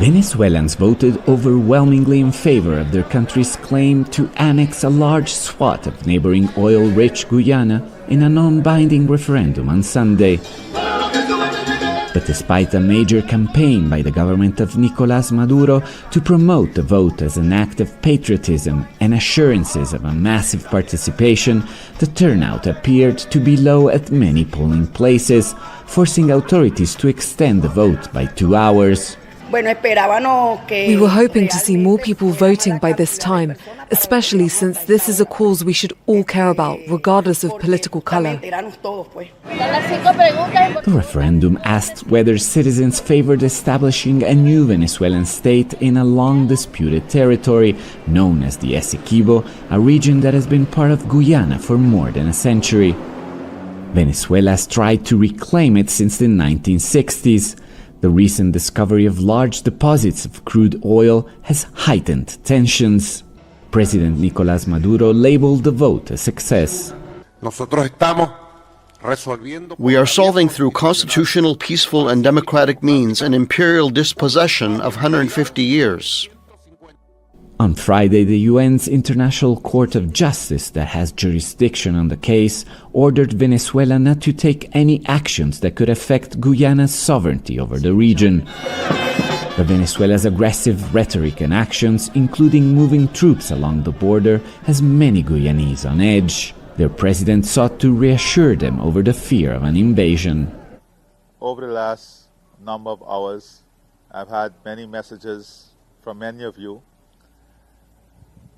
Venezuelans voted overwhelmingly in favor of their country's claim to annex a large swath of neighboring oil-rich Guyana in a non-binding referendum on Sunday. But despite a major campaign by the government of Nicolás Maduro to promote the vote as an act of patriotism and assurances of a massive participation, the turnout appeared to be low at many polling places, forcing authorities to extend the vote by 2 hours. We were hoping to see more people voting by this time, especially since this is a cause we should all care about, regardless of political color. The referendum asked whether citizens favored establishing a new Venezuelan state in a long-disputed territory known as the Essequibo, a region that has been part of Guyana for more than a century. Venezuela has tried to reclaim it since the 1960s. The recent discovery of large deposits of crude oil has heightened tensions. President Nicolás Maduro labeled the vote a success. We are solving through constitutional, peaceful and democratic means an imperial dispossession of 150 years. On Friday, the UN's International Court of Justice, that has jurisdiction on the case, ordered Venezuela not to take any actions that could affect Guyana's sovereignty over the region. But Venezuela's aggressive rhetoric and actions, including moving troops along the border, has many Guyanese on edge. Their president sought to reassure them over the fear of an invasion. Over the last number of hours, I've had many messages from many of you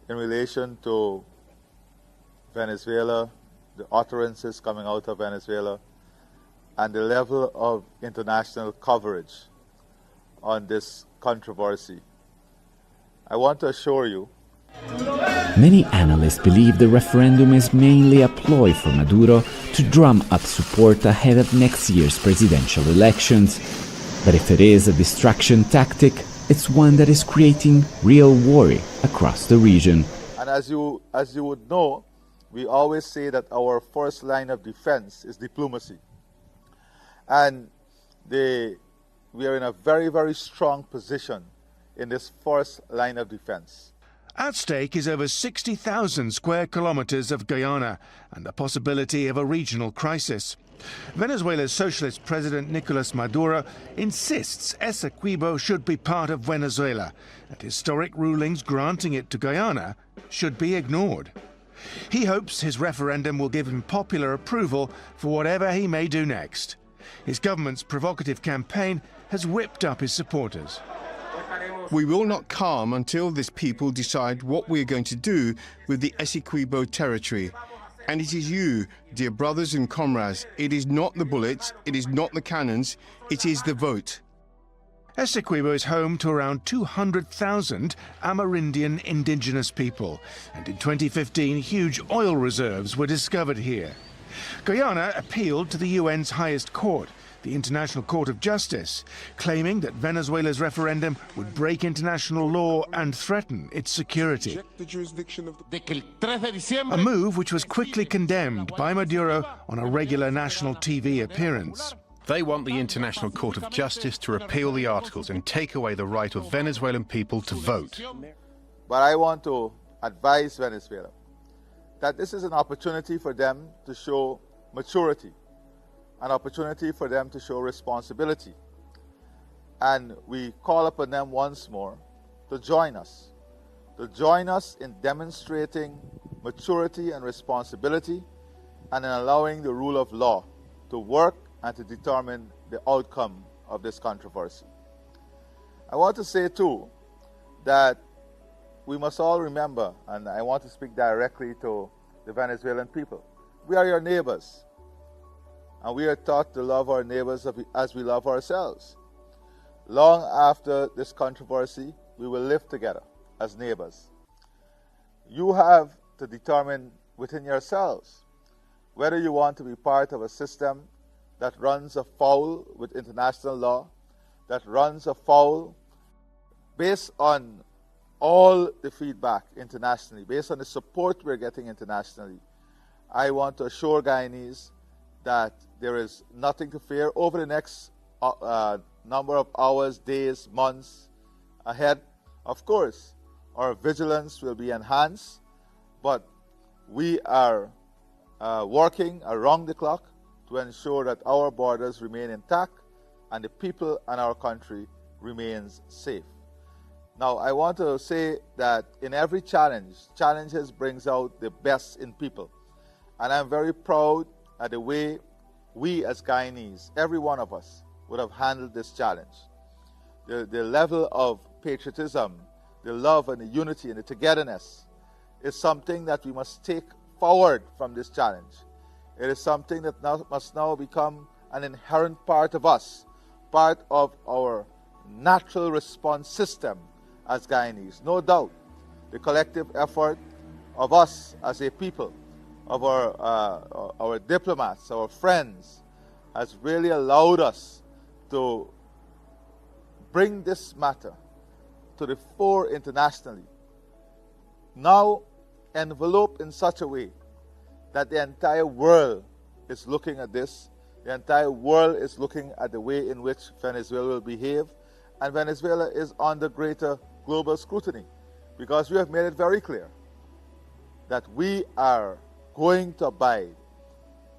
in relation to Venezuela, the utterances coming out of Venezuela, and the level of international coverage on this controversy. I want to assure you. Many analysts believe the referendum is mainly a ploy for Maduro to drum up support ahead of next year's presidential elections. But if it is a distraction tactic, it's one that is creating real worry across the region. And as you would know, we always say that our first line of defense is diplomacy. And we are in a very, very strong position in this first line of defense. At stake is over 60,000 square kilometers of Guyana and the possibility of a regional crisis. Venezuela's socialist president Nicolás Maduro insists Essequibo should be part of Venezuela, and historic rulings granting it to Guyana should be ignored. He hopes his referendum will give him popular approval for whatever he may do next. His government's provocative campaign has whipped up his supporters. We will not calm until this people decide what we are going to do with the Essequibo territory. And it is you, dear brothers and comrades. It is not the bullets, it is not the cannons, it is the vote. Essequibo is home to around 200,000 Amerindian indigenous people, and in 2015 huge oil reserves were discovered here. Guyana appealed to the UN's highest court, the International Court of Justice, claiming that Venezuela's referendum would break international law and threaten its security. A move which was quickly condemned by Maduro on a regular national TV appearance. They want the International Court of Justice to repeal the articles and take away the right of Venezuelan people to vote. But I want to advise Venezuela that this is an opportunity for them to show maturity, an opportunity for them to show responsibility. And we call upon them once more to join us in demonstrating maturity and responsibility and in allowing the rule of law to work and to determine the outcome of this controversy. I want to say too that we must all remember, and I want to speak directly to the Venezuelan people, we are your neighbors. And we are taught to love our neighbors as we love ourselves. Long after this controversy, we will live together as neighbors. You have to determine within yourselves whether you want to be part of a system that runs afoul with international law, that runs afoul based on all the feedback internationally, based on the support we're getting internationally. I want to assure Guyanese that there is nothing to fear over the next number of hours, days, months. ahead. Of course, our vigilance will be enhanced, but we are working around the clock to ensure that our borders remain intact and the people in our country remains safe. Now, I want to say that in every challenge, challenges brings out the best in people. And I'm very proud at the way we as Guyanese, every one of us, would have handled this challenge. The level of patriotism, the love and the unity and the togetherness is something that we must take forward from this challenge. It is something that must now become an inherent part of us, part of our natural response system as Guyanese. No doubt, the collective effort of us as a people, of our diplomats, our friends, has really allowed us to bring this matter to the fore internationally. Now enveloped in such a way that the entire world is looking at this. The entire world is looking at the way in which Venezuela will behave, and Venezuela is under greater global scrutiny because we have made it very clear that we are going to abide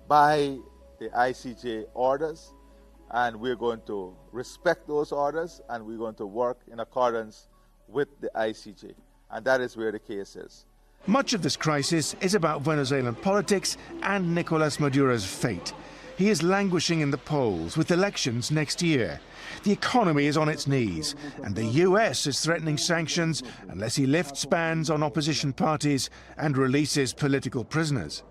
by the ICJ orders, and we're going to respect those orders, and we're going to work in accordance with the ICJ. And that is where the case is. Much of this crisis is about Venezuelan politics and Nicolas Maduro's fate. He is languishing in the polls with elections next year. The economy is on its knees, and the US is threatening sanctions unless he lifts bans on opposition parties and releases political prisoners.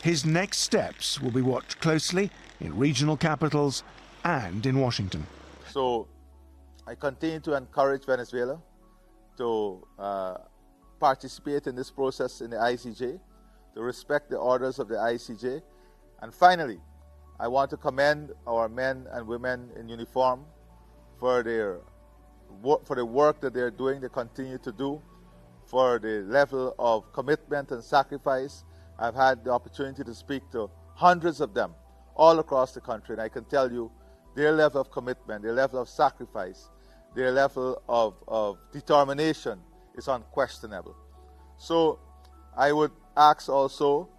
His next steps will be watched closely in regional capitals and in Washington. So I continue to encourage Venezuela to participate in this process in the ICJ, to respect the orders of the ICJ. And finally, I want to commend our men and women in uniform for the work that they're doing, they continue to do, for the level of commitment and sacrifice. I've had the opportunity to speak to hundreds of them all across the country, and I can tell you their level of commitment, their level of sacrifice, their level of determination is unquestionable. So I would ask also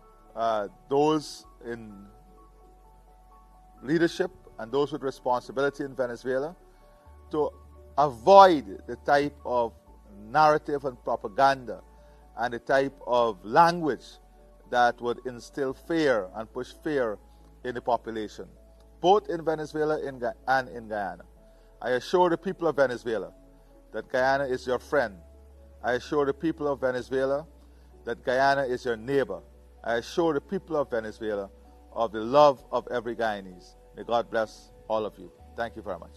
those in leadership and those with responsibility in Venezuela to avoid the type of narrative and propaganda and the type of language that would instill fear and push fear in the population, both in Venezuela and in Guyana. I assure the people of Venezuela that Guyana is your friend. I assure the people of Venezuela that Guyana is your neighbor. I assure the people of Venezuela of the love of every Guyanese. May God bless all of you. Thank you very much.